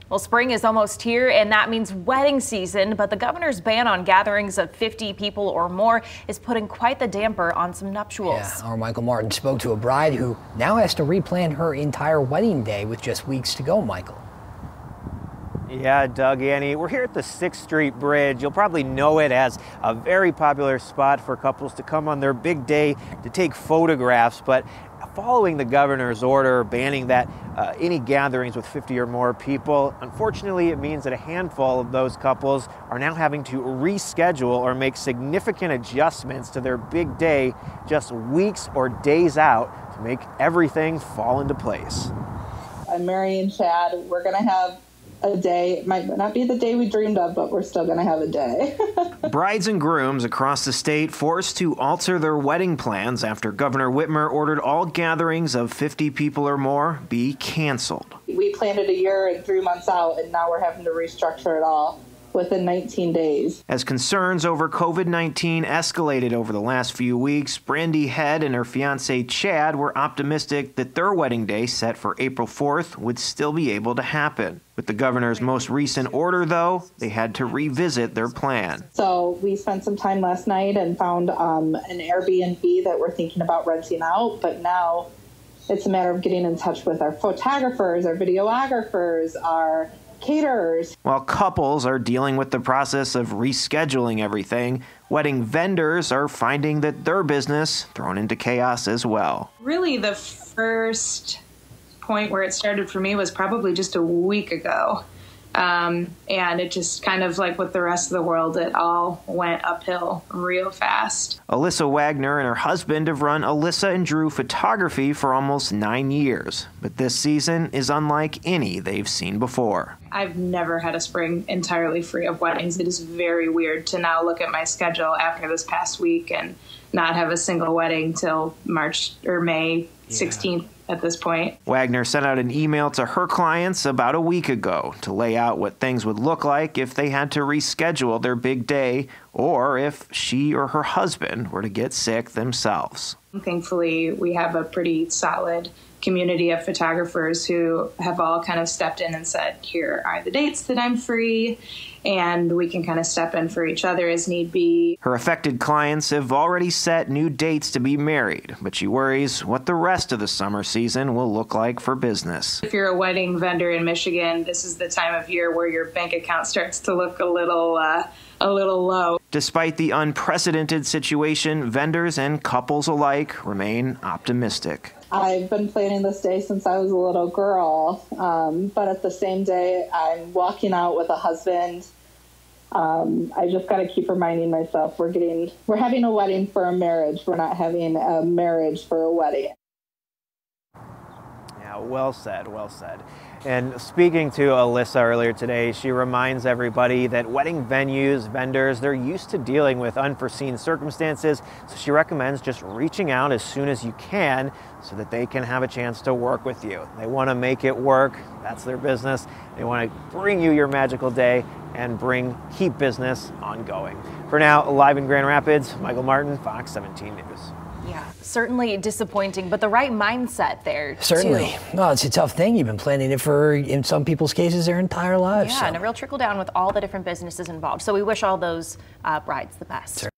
Well, spring is almost here, and that means wedding season, but the governor's ban on gatherings of 50 people or more is putting quite the damper on some nuptials. Yeah, our Michael Martin spoke to a bride who now has to replan her entire wedding day with just weeks to go, Michael. Yeah, Doug, Annie, we're here at the 6th Street Bridge. You'll probably know it as a very popular spot for couples to come on their big day to take photographs, but following the governor's order banning that any gatherings with 50 or more people, unfortunately it means that a handful of those couples are now having to reschedule or make significant adjustments to their big day just weeks or days out to make everything fall into place. I'm marrying Chad. We're going to have a day. It might not be the day we dreamed of, but we're still going to have a day. Brides and grooms across the state forced to alter their wedding plans after Governor Whitmer ordered all gatherings of 50 people or more be canceled. We planned it a year and 3 months out, and now we're having to restructure it all within 19 days. As concerns over COVID-19 escalated over the last few weeks, Brandy Head and her fiance Chad were optimistic that their wedding day, set for April 4th, would still be able to happen. With the governor's most recent order, though, they had to revisit their plan. So we spent some time last night and found an Airbnb that we're thinking about renting out, but now it's a matter of getting in touch with our photographers, our videographers, our caterers. While couples are dealing with the process of rescheduling everything, wedding vendors are finding that their business thrown into chaos as well. Really, the first point where it started for me was probably just a week ago. And it just kind of like with the rest of the world, it all went uphill real fast. Alyssa Wagner and her husband have run Alyssa and Drew Photography for almost 9 years, but this season is unlike any they've seen before. I've never had a spring entirely free of weddings. It is very weird to now look at my schedule after this past week and not have a single wedding till March or May 16th. At this point. Wagner sent out an email to her clients about a week ago to lay out what things would look like if they had to reschedule their big day or if she or her husband were to get sick themselves. Thankfully, we have a pretty solid community of photographers who have all kind of stepped in and said, here are the dates that I'm free, and we can kind of step in for each other as need be. Her affected clients have already set new dates to be married, but she worries what the rest of the summer season will look like for business. If you're a wedding vendor in Michigan, this is the time of year where your bank account starts to look a little low. Despite the unprecedented situation, vendors and couples alike remain optimistic. I've been planning this day since I was a little girl, but at the same day, I'm walking out with a husband. I just got to keep reminding myself we're having a wedding for a marriage. We're not having a marriage for a wedding. Yeah, well said, well said. And speaking to Alyssa earlier today, she reminds everybody that wedding venues, vendors, they're used to dealing with unforeseen circumstances, so she recommends just reaching out as soon as you can so that they can have a chance to work with you. They want to make it work. That's their business. They want to bring you your magical day and keep business ongoing. For now, live in Grand Rapids, Michael Martin, Fox 17 News. Yeah, certainly disappointing, but the right mindset there. Certainly. Too. No, it's a tough thing. You've been planning it for, in some people's cases, their entire lives. Yeah, and a real trickle down with all the different businesses involved. So we wish all those brides the best.